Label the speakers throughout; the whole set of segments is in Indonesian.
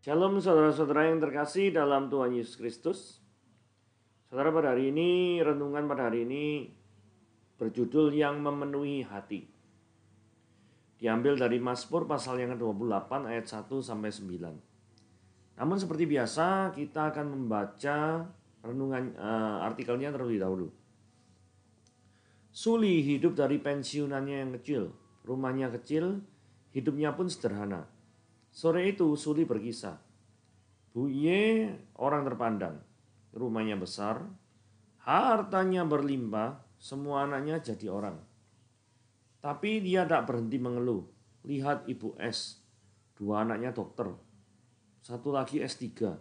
Speaker 1: Shalom saudara-saudara yang terkasih dalam Tuhan Yesus Kristus. Saudara, pada hari ini, renungan pada hari ini berjudul yang memenuhi hati. Diambil dari Mazmur pasal yang ke-28 ayat 1 sampai 9. Namun seperti biasa kita akan membaca renungan artikelnya terlebih dahulu. Suli hidup dari pensiunannya yang kecil, rumahnya kecil, hidupnya pun sederhana. Sore itu Suli berkisah. Buye orang terpandang, rumahnya besar, hartanya berlimpah, semua anaknya jadi orang. Tapi dia tak berhenti mengeluh. Lihat Ibu S, 2 anaknya dokter, satu lagi S3.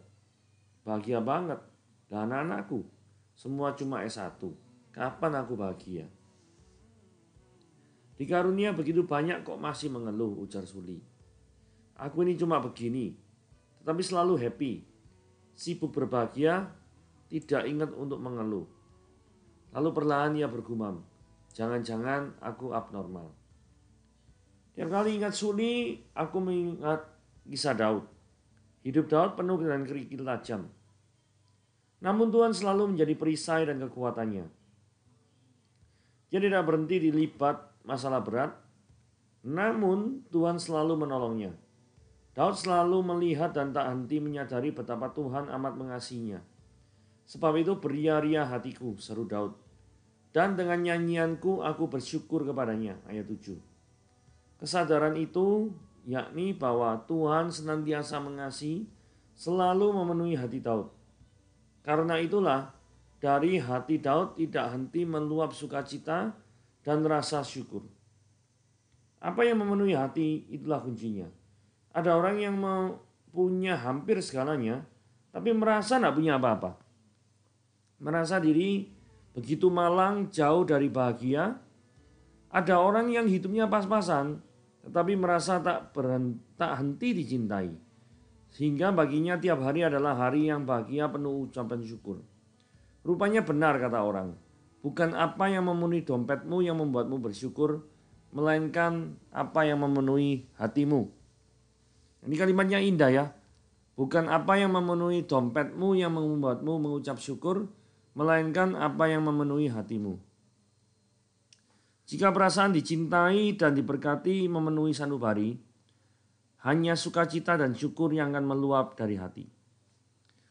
Speaker 1: Bahagia banget, dan anak-anakku semua cuma S1. Kapan aku bahagia? Dikarunia begitu banyak kok masih mengeluh, ujar Suli. Aku ini cuma begini, tetapi selalu happy. Sibuk berbahagia, tidak ingat untuk mengeluh. Lalu perlahan ia bergumam, jangan-jangan aku abnormal. Tiap kali ingat Suli, aku mengingat kisah Daud. Hidup Daud penuh dengan kerikil tajam. Namun Tuhan selalu menjadi perisai dan kekuatannya. Dia tidak berhenti dilibat masalah berat, namun Tuhan selalu menolongnya. Daud selalu melihat dan tak henti menyadari betapa Tuhan amat mengasihinya. Sebab itu beria-ria hatiku, seru Daud. Dan dengan nyanyianku aku bersyukur kepadanya. Ayat 7. Kesadaran itu yakni bahwa Tuhan senantiasa mengasihi, selalu memenuhi hati Daud. Karena itulah dari hati Daud tidak henti meluap sukacita dan rasa syukur. Apa yang memenuhi hati itulah kuncinya. Ada orang yang punya hampir segalanya, tapi merasa tidak punya apa-apa. Merasa diri begitu malang, jauh dari bahagia. Ada orang yang hidupnya pas-pasan, tetapi merasa tak henti dicintai. Sehingga baginya tiap hari adalah hari yang bahagia penuh ucapan syukur. Rupanya benar kata orang, bukan apa yang memenuhi dompetmu yang membuatmu bersyukur, melainkan apa yang memenuhi hatimu. Ini kalimatnya indah ya. Bukan apa yang memenuhi dompetmu yang membuatmu mengucap syukur, melainkan apa yang memenuhi hatimu. Jika perasaan dicintai dan diberkati memenuhi sanubari, hanya sukacita dan syukur yang akan meluap dari hati.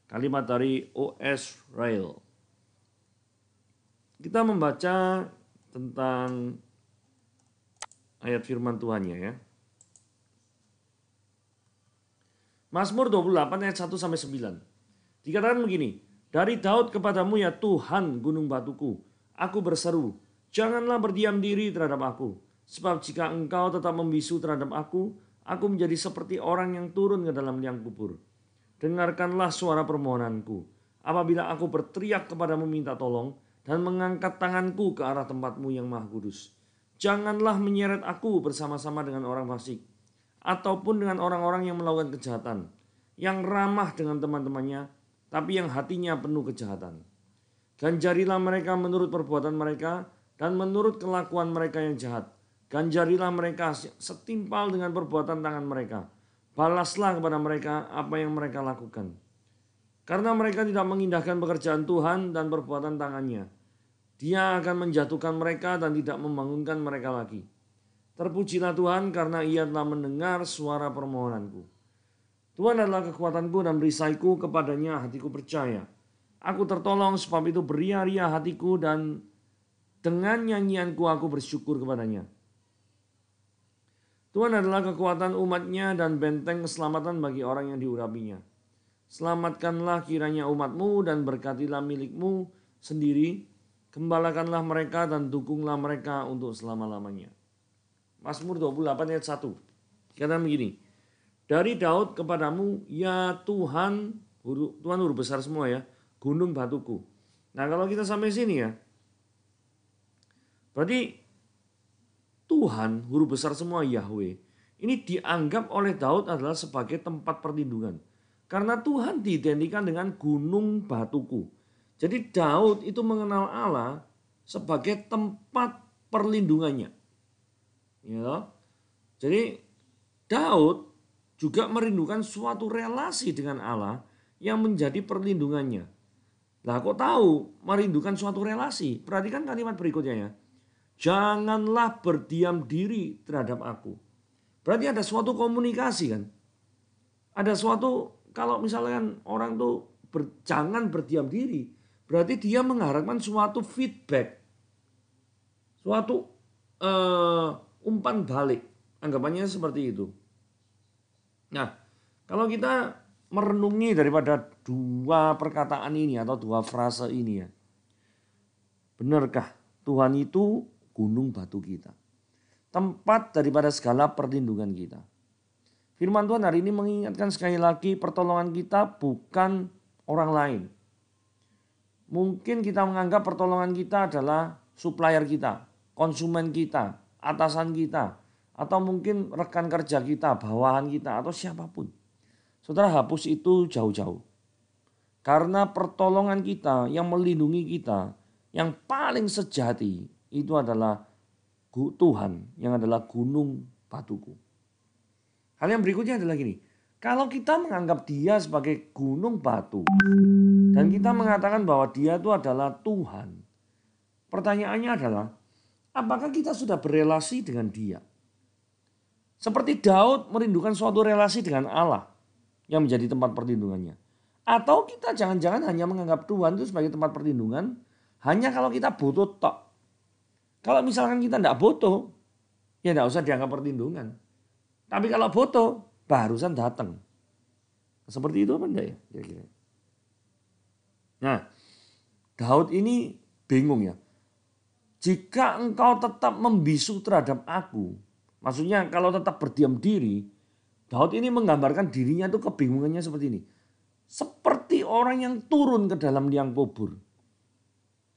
Speaker 1: Kalimat dari O.S. Rail. Kita membaca tentang ayat firman Tuhannya ya. Mazmur 28 ayat 1 sampai 9. Dikatakan begini, dari Daud kepadamu ya Tuhan gunung batuku, aku berseru, janganlah berdiam diri terhadap aku. Sebab jika engkau tetap membisu terhadap aku menjadi seperti orang yang turun ke dalam liang kubur. Dengarkanlah suara permohonanku, apabila aku berteriak kepadamu minta tolong, dan mengangkat tanganku ke arah tempatmu yang maha kudus. Janganlah menyeret aku bersama-sama dengan orang fasik, ataupun dengan orang-orang yang melakukan kejahatan, yang ramah dengan teman-temannya, tapi yang hatinya penuh kejahatan. Ganjarilah mereka menurut perbuatan mereka, dan menurut kelakuan mereka yang jahat. Ganjarilah mereka setimpal dengan perbuatan tangan mereka. Balaslah kepada mereka apa yang mereka lakukan. Karena mereka tidak mengindahkan pekerjaan Tuhan dan perbuatan tangannya, Dia akan menjatuhkan mereka dan tidak membangunkan mereka lagi. Terpujilah Tuhan karena Ia telah mendengar suara permohonanku. Tuhan adalah kekuatanku dan perisaiku, kepadanya hatiku percaya. Aku tertolong sebab itu beria-ria hatiku dan dengan nyanyianku aku bersyukur kepadanya. Tuhan adalah kekuatan umatnya dan benteng keselamatan bagi orang yang diurapinya. Selamatkanlah kiranya umatmu dan berkatilah milikmu sendiri. Gembalakanlah mereka dan dukunglah mereka untuk selama-lamanya. Mazmur 28 ayat 1. Dikatakan begini. Dari Daud kepadamu ya Tuhan, Tuhan huruf besar semua ya, gunung batuku. Nah kalau kita sampai sini ya, berarti Tuhan huruf besar semua Yahweh. Ini dianggap oleh Daud adalah sebagai tempat perlindungan. Karena Tuhan diidentikan dengan gunung batuku. Jadi Daud itu mengenal Allah sebagai tempat perlindungannya. Ya. Jadi Daud juga merindukan suatu relasi dengan Allah yang menjadi perlindungannya. Lah kok tahu merindukan suatu relasi? Perhatikan kalimat berikutnya ya. Janganlah berdiam diri terhadap aku. Berarti ada suatu komunikasi kan. Ada suatu, kalau misalkan orang tuh jangan berdiam diri. Berarti dia mengharapkan suatu feedback. Suatu umpan balik. Anggapannya seperti itu. Nah, kalau kita merenungi daripada dua perkataan ini atau dua frase ini ya. Benarkah Tuhan itu gunung batu kita? Tempat daripada segala perlindungan kita. Firman Tuhan hari ini mengingatkan sekali lagi pertolongan kita bukan orang lain. Mungkin kita menganggap pertolongan kita adalah supplier kita, konsumen kita, atasan kita, atau mungkin rekan kerja kita, bawahan kita, atau siapapun. Saudara, hapus itu jauh-jauh. Karena pertolongan kita yang melindungi kita, yang paling sejati itu adalah Tuhan yang adalah gunung batuku. Hal yang berikutnya adalah gini. Kalau kita menganggap dia sebagai gunung batu dan kita mengatakan bahwa dia itu adalah Tuhan. Pertanyaannya adalah apakah kita sudah berelasi dengan dia? Seperti Daud merindukan suatu relasi dengan Allah yang menjadi tempat perlindungannya. Atau kita jangan-jangan hanya menganggap Tuhan itu sebagai tempat perlindungan hanya kalau kita butuh tok. Kalau misalkan kita tidak butuh, ya tidak usah dianggap perlindungan. Tapi kalau butuh, barusan datang. Seperti itu apa enggak ya? Kira-kira. Nah, Daud ini bingung ya. Jika engkau tetap membisu terhadap aku, maksudnya kalau tetap berdiam diri, Daud ini menggambarkan dirinya itu kebingungannya seperti ini. Seperti orang yang turun ke dalam liang kubur.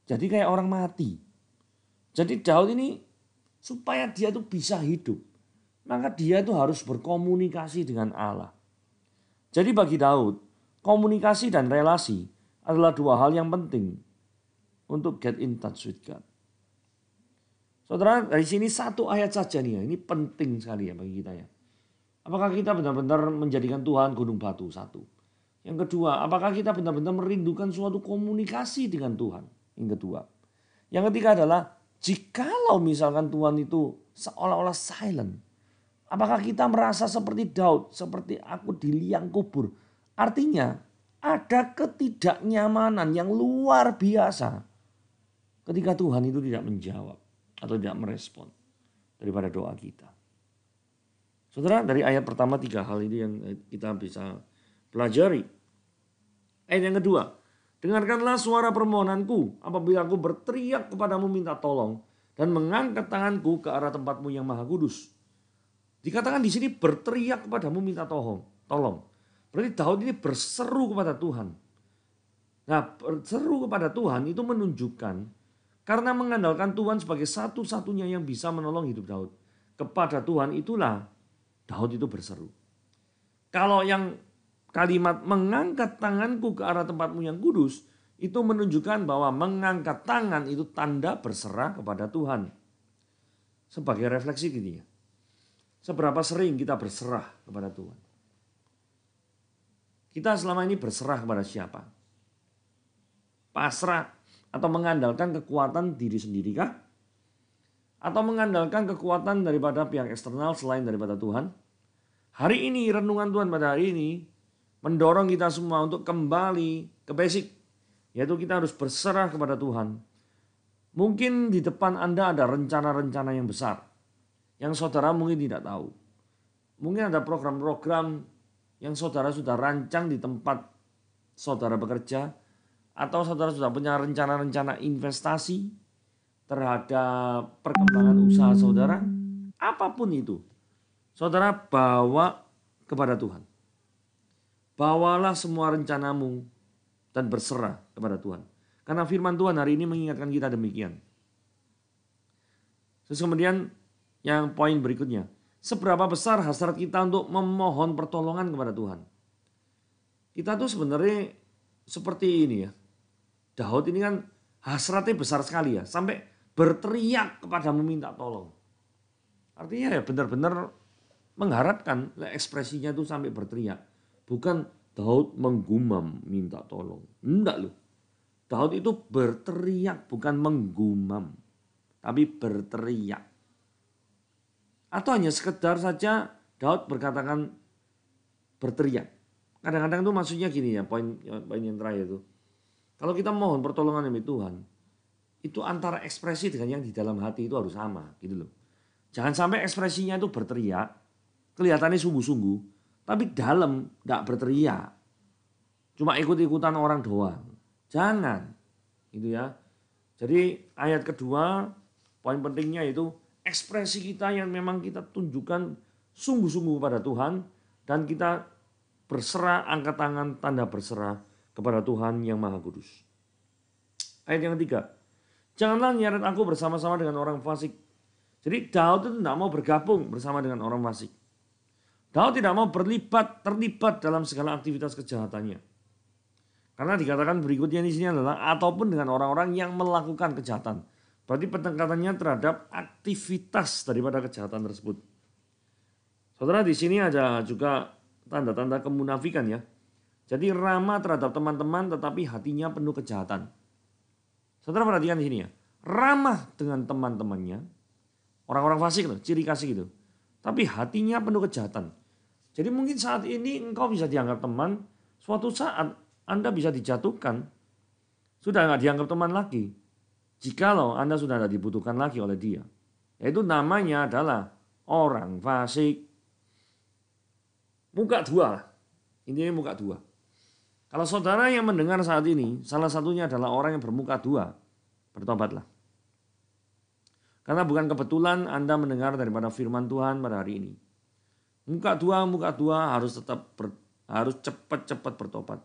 Speaker 1: Jadi kayak orang mati. Jadi Daud ini supaya dia itu bisa hidup, maka dia itu harus berkomunikasi dengan Allah. Jadi bagi Daud, komunikasi dan relasi adalah dua hal yang penting untuk get in touch with God. Saudara, dari sini satu ayat saja nih ya, ini penting sekali ya bagi kita ya. Apakah kita benar-benar menjadikan Tuhan gunung batu? Satu. Yang kedua, apakah kita benar-benar merindukan suatu komunikasi dengan Tuhan? Yang kedua. Yang ketiga adalah, jikalau misalkan Tuhan itu seolah-olah silent, apakah kita merasa seperti Daud, seperti aku di liang kubur? Artinya ada ketidaknyamanan yang luar biasa ketika Tuhan itu tidak menjawab atau tidak merespon daripada doa kita. Saudara, dari ayat pertama 3 hal ini yang kita bisa pelajari. Ayat yang kedua, dengarkanlah suara permohonanku apabila aku berteriak kepadamu minta tolong dan mengangkat tanganku ke arah tempatmu yang maha kudus. Dikatakan di sini berteriak kepadamu minta tolong. Berarti Daud ini berseru kepada Tuhan. Nah, berseru kepada Tuhan itu menunjukkan karena mengandalkan Tuhan sebagai satu-satunya yang bisa menolong hidup Daud. Kepada Tuhan itulah Daud itu berseru. Kalau yang kalimat mengangkat tanganku ke arah tempatmu yang kudus, itu menunjukkan bahwa mengangkat tangan itu tanda berserah kepada Tuhan. Sebagai refleksi gini ya. Seberapa sering kita berserah kepada Tuhan? Kita selama ini berserah kepada siapa? Pasrah atau mengandalkan kekuatan diri sendiri kah? Atau mengandalkan kekuatan daripada pihak eksternal selain daripada Tuhan? Hari ini, renungan Tuhan pada hari ini mendorong kita semua untuk kembali ke basic, yaitu kita harus berserah kepada Tuhan. Mungkin di depan Anda ada rencana-rencana yang besar yang saudara mungkin tidak tahu. Mungkin ada program-program yang saudara sudah rancang di tempat saudara bekerja, atau saudara sudah punya rencana-rencana investasi terhadap perkembangan usaha saudara. Apapun itu, saudara bawa kepada Tuhan. Bawalah semua rencanamu dan berserah kepada Tuhan. Karena firman Tuhan hari ini mengingatkan kita demikian. Terus kemudian yang poin berikutnya. Seberapa besar hasrat kita untuk memohon pertolongan kepada Tuhan. Kita tuh sebenarnya seperti ini ya. Daud ini kan hasratnya besar sekali ya. Sampai berteriak kepadamu minta tolong. Artinya ya benar-benar mengharapkan ekspresinya itu sampai berteriak. Bukan Daud menggumam minta tolong. Enggak loh. Daud itu berteriak bukan menggumam. Tapi berteriak. Atau hanya sekedar saja Daud berkatakan berteriak. Kadang-kadang itu maksudnya gini ya, poin yang terakhir itu. Kalau kita mohon pertolongan dari Tuhan, itu antara ekspresi dengan yang di dalam hati itu harus sama gitu loh. Jangan sampai ekspresinya itu berteriak, kelihatannya sungguh-sungguh, tapi dalam enggak berteriak. Cuma ikut-ikutan orang doang. Jangan. Gitu ya. Jadi ayat kedua, poin pentingnya itu ekspresi kita yang memang kita tunjukkan sungguh-sungguh kepada Tuhan dan kita berserah, angkat tangan, tanda berserah kepada Tuhan yang Maha Kudus. Ayat yang ketiga, janganlah nyeret aku bersama-sama dengan orang fasik. Jadi Daud itu tidak mau bergabung bersama dengan orang fasik. Daud tidak mau terlibat dalam segala aktivitas kejahatannya. Karena dikatakan berikutnya di sini adalah ataupun dengan orang-orang yang melakukan kejahatan. Berarti penekatannya terhadap aktivitas daripada kejahatan tersebut. Saudara, di sini ada juga tanda-tanda kemunafikan ya. Jadi ramah terhadap teman-teman tetapi hatinya penuh kejahatan. Saudara perhatikan di sini ya. Ramah dengan teman-temannya. Orang-orang fasik loh, ciri kasih gitu. Tapi hatinya penuh kejahatan. Jadi mungkin saat ini engkau bisa dianggap teman. Suatu saat Anda bisa dijatuhkan. Sudah nggak dianggap teman lagi. Jikalau Anda sudah tidak dibutuhkan lagi oleh dia. Yaitu namanya adalah orang fasik. Muka dua. Intinya muka dua. Kalau saudara yang mendengar saat ini, salah satunya adalah orang yang bermuka dua. Bertobatlah. Karena bukan kebetulan Anda mendengar daripada firman Tuhan pada hari ini. Muka dua harus harus cepat-cepat bertobat.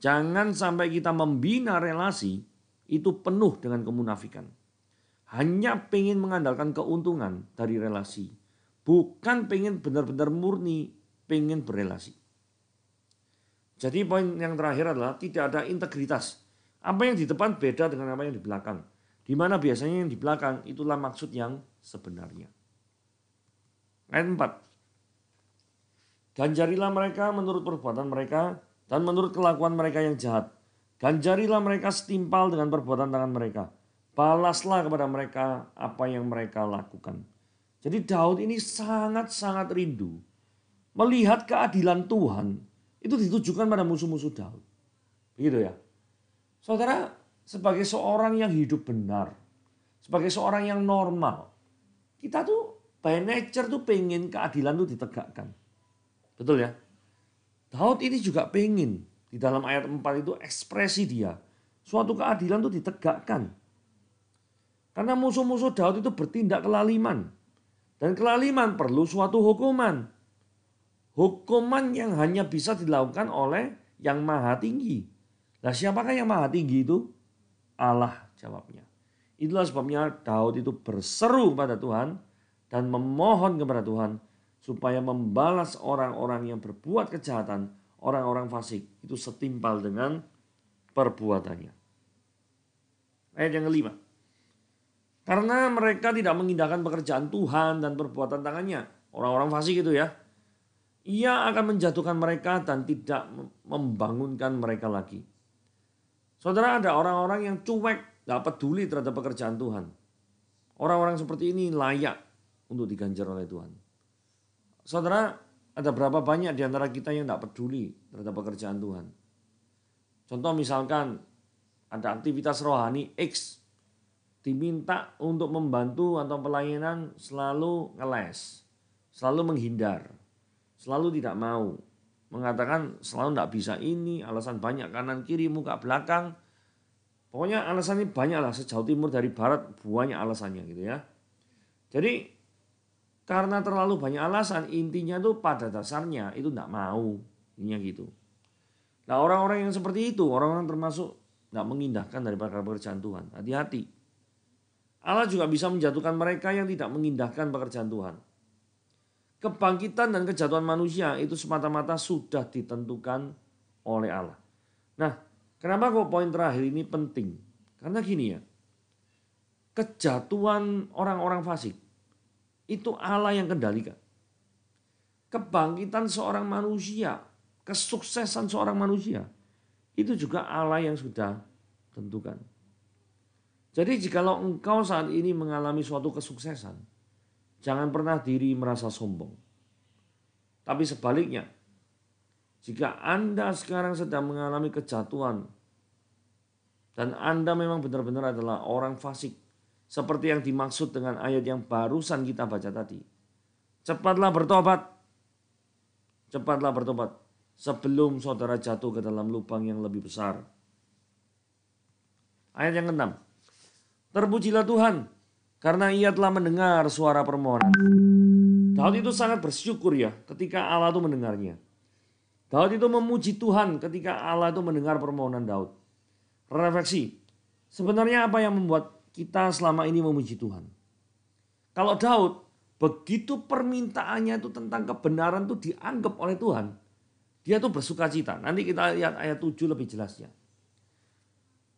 Speaker 1: Jangan sampai kita membina relasi itu penuh dengan kemunafikan. Hanya pengen mengandalkan keuntungan dari relasi. Bukan pengen benar-benar murni pengen berelasi. Jadi poin yang terakhir adalah tidak ada integritas. Apa yang di depan beda dengan apa yang di belakang. Di mana biasanya yang di belakang itulah maksud yang sebenarnya. Ayat 4. Ganjarilah mereka menurut perbuatan mereka dan menurut kelakuan mereka yang jahat. Ganjarilah mereka setimpal dengan perbuatan tangan mereka. Balaslah kepada mereka apa yang mereka lakukan. Jadi Daud ini sangat-sangat rindu melihat keadilan Tuhan itu ditujukan pada musuh-musuh Daud. Begitu ya. Saudara, sebagai seorang yang hidup benar, sebagai seorang yang normal, kita tuh by nature tuh pengen keadilan tuh ditegakkan. Betul ya? Daud ini juga pengen di dalam ayat 4 itu ekspresi dia. Suatu keadilan tuh ditegakkan. Karena musuh-musuh Daud itu bertindak kelaliman. Dan kelaliman perlu suatu hukuman. Hukuman yang hanya bisa dilakukan oleh yang maha tinggi. Nah, siapakah yang maha tinggi itu? Allah jawabnya. Itulah sebabnya Daud itu berseru pada Tuhan dan memohon kepada Tuhan supaya membalas orang-orang yang berbuat kejahatan, orang-orang fasik itu setimpal dengan perbuatannya. Ayat yang kelima. Karena mereka tidak mengindahkan pekerjaan Tuhan dan perbuatan tangannya. Orang-orang fasik itu ya. Ia akan menjatuhkan mereka dan tidak membangunkan mereka lagi. Saudara, ada orang-orang yang cuek, tidak peduli terhadap pekerjaan Tuhan. Orang-orang seperti ini layak untuk diganjar oleh Tuhan. Saudara, ada berapa banyak di antara kita yang tidak peduli terhadap pekerjaan Tuhan. Contoh misalkan ada aktivitas rohani X, diminta untuk membantu atau pelayanan selalu ngeles, selalu menghindar. Selalu tidak mau. Mengatakan selalu tidak bisa ini, alasan banyak kanan kiri, muka belakang. Pokoknya alasannya banyak lah, sejauh timur dari barat banyak alasannya gitu ya. Jadi karena terlalu banyak alasan, intinya tuh pada dasarnya itu tidak mau. Intinya gitu. Nah, orang-orang yang seperti itu, orang-orang termasuk tidak mengindahkan daripada pekerjaan Tuhan. Hati-hati. Allah juga bisa menjatuhkan mereka yang tidak mengindahkan pekerjaan Tuhan. Kebangkitan dan kejatuhan manusia itu semata-mata sudah ditentukan oleh Allah. Nah, kenapa kok poin terakhir ini penting? Karena gini ya, kejatuhan orang-orang fasik itu Allah yang kendalikan. kebangkitan seorang manusia, kesuksesan seorang manusia, itu juga Allah yang sudah tentukan. Jadi jikalau engkau saat ini mengalami suatu kesuksesan, jangan pernah diri merasa sombong. Tapi sebaliknya, jika Anda sekarang sedang mengalami kejatuhan, dan Anda memang benar-benar adalah orang fasik, seperti yang dimaksud dengan ayat yang barusan kita baca tadi. Cepatlah bertobat. Cepatlah bertobat sebelum saudara jatuh ke dalam lubang yang lebih besar. Ayat yang ke-6. Terpujilah Tuhan karena ia telah mendengar suara permohonan. Daud itu sangat bersyukur ya ketika Allah itu mendengarnya. Daud itu memuji Tuhan ketika Allah itu mendengar permohonan Daud. Refleksi, sebenarnya apa yang membuat kita selama ini memuji Tuhan? Kalau Daud, begitu permintaannya itu tentang kebenaran itu dianggap oleh Tuhan, dia tuh bersuka cita. Nanti kita lihat ayat 7 lebih jelasnya.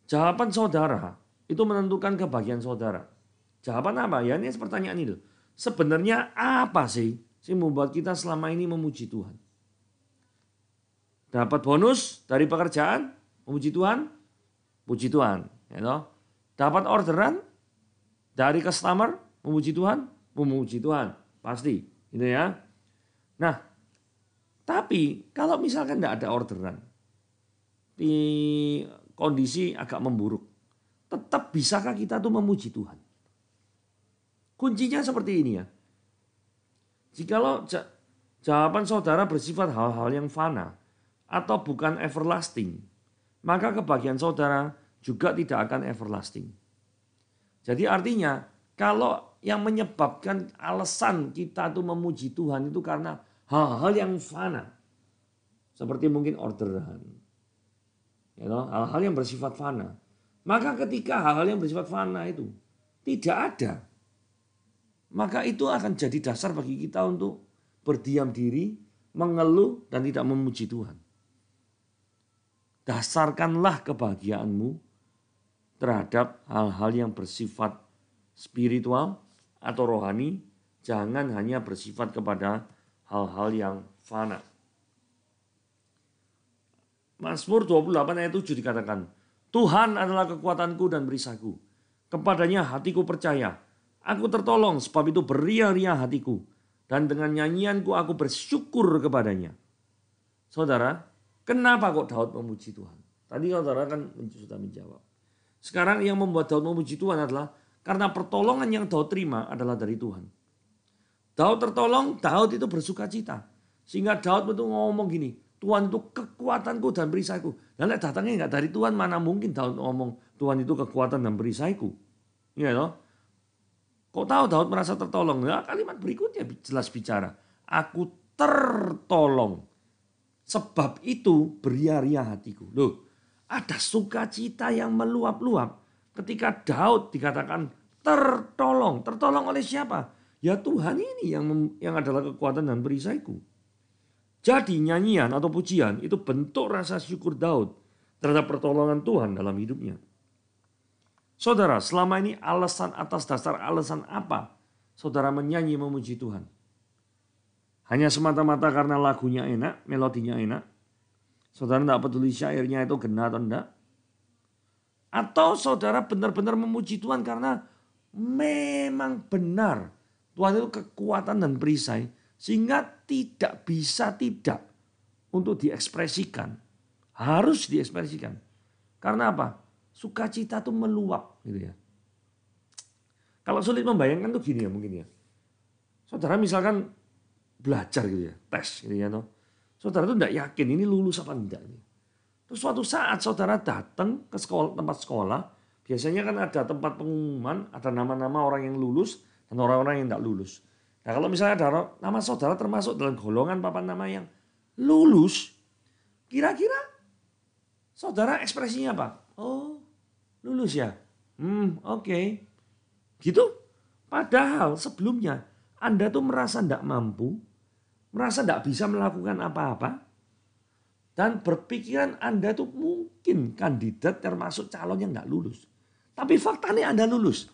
Speaker 1: Jawaban saudara itu menentukan kebahagiaan saudara. Jawaban apa? Ya ini pertanyaan itu. Sebenarnya apa sih yang membuat kita selama ini memuji Tuhan? Dapat bonus dari pekerjaan, memuji Tuhan, puji Tuhan. Ya toh? Dapat orderan dari customer, memuji Tuhan, memuji Tuhan. Pasti, gitu ya. Nah, tapi kalau misalkan tidak ada orderan, di kondisi agak memburuk, tetap bisakah kita tuh memuji Tuhan? Kuncinya seperti ini ya. Jikalau jawaban saudara bersifat hal-hal yang fana atau bukan everlasting, maka kebahagiaan saudara juga tidak akan everlasting. Jadi artinya kalau yang menyebabkan alasan kita tuh memuji Tuhan itu karena hal-hal yang fana, seperti mungkin orderan, hal-hal yang bersifat fana. Maka ketika hal-hal yang bersifat fana itu tidak ada, maka itu akan jadi dasar bagi kita untuk berdiam diri, mengeluh dan tidak memuji Tuhan. Dasarkanlah kebahagiaanmu terhadap hal-hal yang bersifat spiritual atau rohani, jangan hanya bersifat kepada hal-hal yang fana. Mazmur 28 ayat 7 dikatakan, Tuhan adalah kekuatanku dan perisaiku. Kepadanya hatiku percaya. Aku tertolong sebab itu beria-ria hatiku. Dan dengan nyanyianku aku bersyukur kepadanya. Saudara, kenapa kok Daud memuji Tuhan? Tadi saudara kan sudah menjawab. Sekarang yang membuat Daud memuji Tuhan adalah karena pertolongan yang Daud terima adalah dari Tuhan. Daud tertolong, Daud itu bersuka cita. Sehingga Daud itu ngomong gini, Tuhan itu kekuatanku dan perisaiku. Dan datangnya nggak dari Tuhan, mana mungkin Daud ngomong Tuhan itu kekuatan dan perisaiku. Ya toh? Kok tahu Daud merasa tertolong? Nah, kalimat berikutnya jelas bicara. Aku tertolong. Sebab itu beria-ria hatiku. Loh, ada sukacita yang meluap-luap. Ketika Daud dikatakan tertolong. Tertolong oleh siapa? Ya Tuhan ini yang adalah kekuatan dan perisaiku. Jadi nyanyian atau pujian itu bentuk rasa syukur Daud terhadap pertolongan Tuhan dalam hidupnya. Saudara, selama ini alasan atas dasar alasan apa saudara menyanyi memuji Tuhan? Hanya semata-mata karena lagunya enak, melodinya enak. Saudara tidak peduli syairnya itu kena atau enggak. Atau saudara benar-benar memuji Tuhan karena memang benar Tuhan itu kekuatan dan perisai. Sehingga tidak bisa tidak untuk diekspresikan. Harus diekspresikan. Karena apa? Sukacita itu meluap. Gitu ya. Kalau sulit membayangkan tuh gini ya mungkin ya. Saudara misalkan belajar gitu ya, tes gitu ya. No? Saudara tuh tidak yakin ini lulus apa enggak. Terus suatu saat saudara datang ke sekolah, tempat sekolah. Biasanya kan ada tempat pengumuman, ada nama-nama orang yang lulus dan orang-orang yang tidak lulus. Nah kalau misalnya ada nama saudara termasuk dalam golongan papan nama yang lulus, kira-kira saudara ekspresinya apa? Oh lulus ya, oke. Gitu. Padahal sebelumnya Anda tuh merasa tidak mampu, merasa tidak bisa melakukan apa-apa, dan berpikiran Anda tuh mungkin kandidat termasuk calon yang tidak lulus. Tapi faktanya Anda lulus.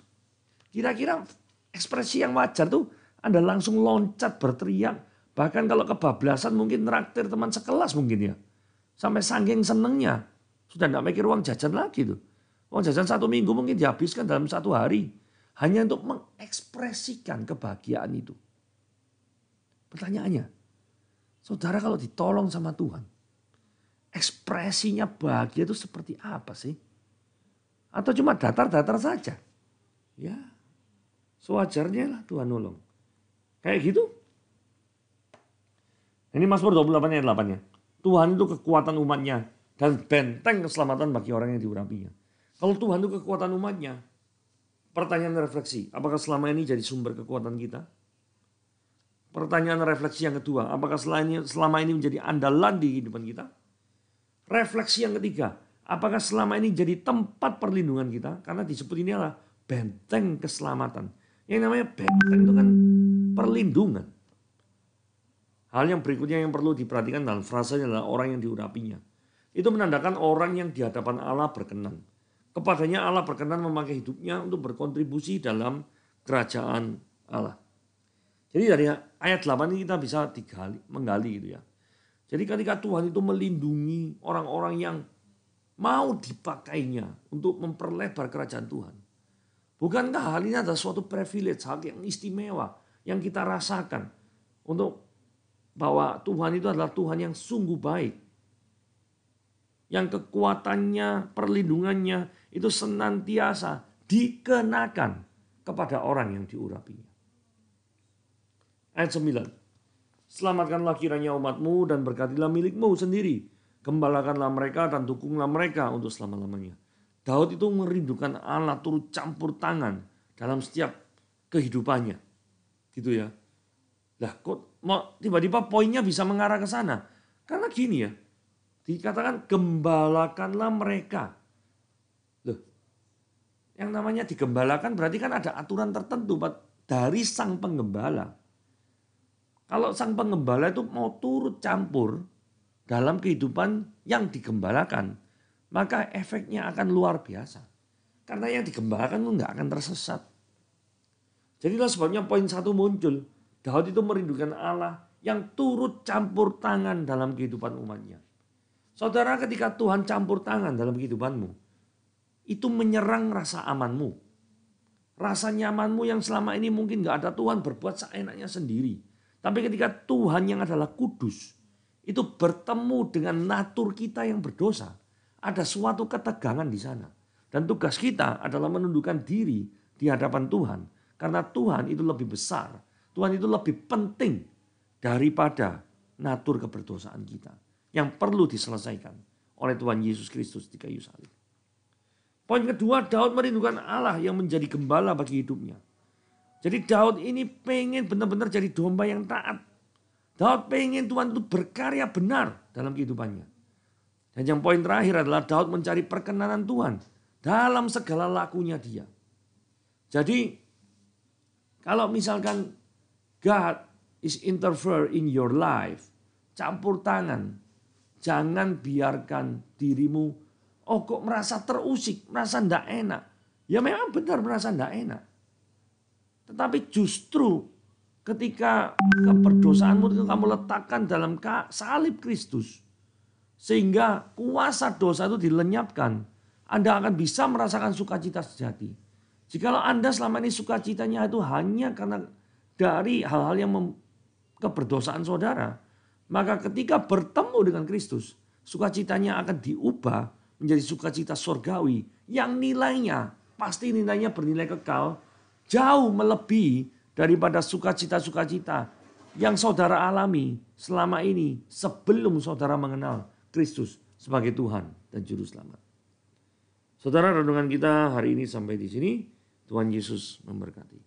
Speaker 1: Kira-kira ekspresi yang wajar tuh Anda langsung loncat berteriak, Bahkan kalau kebablasan mungkin traktir teman sekelas mungkin ya. Sampai saking senengnya. Sudah tidak mikir uang jajan lagi tuh. Uang jajan 1 minggu mungkin dihabiskan dalam 1 hari. Hanya untuk mengekspresikan kebahagiaan itu. Pertanyaannya, saudara kalau ditolong sama Tuhan, ekspresinya bahagia itu seperti apa sih? Atau cuma datar-datar saja? Ya, sewajarnya lah Tuhan nolong. Kayak gitu. Ini Mazmur 28 ayat 8-nya. Tuhan itu kekuatan umatnya dan benteng keselamatan bagi orang yang diurapinya. Kalau Tuhan itu kekuatan umatnya, pertanyaan refleksi, apakah selama ini jadi sumber kekuatan kita? Pertanyaan refleksi yang kedua, apakah selama ini menjadi andalan di kehidupan kita? Refleksi yang ketiga, apakah selama ini jadi tempat perlindungan kita? Karena disebut ini adalah benteng keselamatan. Yang namanya benteng itu kan perlindungan. Hal yang berikutnya yang perlu diperhatikan dalam frasanya adalah orang yang diurapinya. Itu menandakan orang yang di hadapan Allah berkenan. Kepadanya Allah berkenan memakai hidupnya untuk berkontribusi dalam kerajaan Allah. Jadi dari ayat 8 ini kita bisa menggali gitu ya. Jadi ketika Tuhan itu melindungi orang-orang yang mau dipakainya untuk memperlebar kerajaan Tuhan. Bukankah hal ini adalah suatu privilege, hal yang istimewa yang kita rasakan untuk bahwa Tuhan itu adalah Tuhan yang sungguh baik. Yang kekuatannya, perlindungannya itu senantiasa dikenakan kepada orang yang diurapinya. Ayat 9. Selamatkanlah kiranya umatmu dan berkatilah milikmu sendiri. Gembalakanlah mereka dan dukunglah mereka untuk selama-lamanya. Daud itu merindukan Allah turut campur tangan dalam setiap kehidupannya. Gitu ya. Lah kok tiba-tiba poinnya bisa mengarah ke sana? Karena gini ya. Dikatakan gembalakanlah mereka. Loh. Yang namanya digembalakan berarti kan ada aturan tertentu dari sang penggembala. Kalau sang penggembala itu mau turut campur dalam kehidupan yang digembalakan, maka efeknya akan luar biasa. Karena yang digembalakan itu nggak akan tersesat. Jadilah sebabnya poin 1 muncul. Daud itu merindukan Allah yang turut campur tangan dalam kehidupan umatnya. Saudara, ketika Tuhan campur tangan dalam kehidupanmu, itu menyerang rasa amanmu. Rasa nyamanmu yang selama ini mungkin nggak ada Tuhan berbuat seenaknya sendiri. Tapi ketika Tuhan yang adalah kudus, itu bertemu dengan natur kita yang berdosa, ada suatu ketegangan di sana. Dan tugas kita adalah menundukkan diri di hadapan Tuhan. Karena Tuhan itu lebih besar, Tuhan itu lebih penting daripada natur keberdosaan kita. Yang perlu diselesaikan oleh Tuhan Yesus Kristus di kayu salib. Poin kedua, Daud merindukan Allah yang menjadi gembala bagi hidupnya. Jadi Daud ini pengen benar-benar jadi domba yang taat. Daud pengen Tuhan itu berkarya benar dalam kehidupannya. Dan yang poin terakhir adalah Daud mencari perkenanan Tuhan dalam segala lakunya dia. Jadi kalau misalkan God is interfere in your life, campur tangan, jangan biarkan dirimu, oh kok merasa terusik, merasa tidak enak. Ya memang benar merasa tidak enak. Tetapi justru ketika keberdosaanmu itu kamu letakkan dalam salib Kristus. Sehingga kuasa dosa itu dilenyapkan. Anda akan bisa merasakan sukacita sejati. Jikalau Anda selama ini sukacitanya itu hanya karena dari hal-hal yang keberdosaan saudara. Maka ketika bertemu dengan Kristus, sukacitanya akan diubah menjadi sukacita surgawi. Yang nilainya, pasti nilainya bernilai kekal. Jauh melebihi daripada sukacita-sukacita yang saudara alami selama ini sebelum saudara mengenal Kristus sebagai Tuhan dan Juru Selamat. Saudara, renungan kita hari ini sampai di sini. Tuhan Yesus memberkati.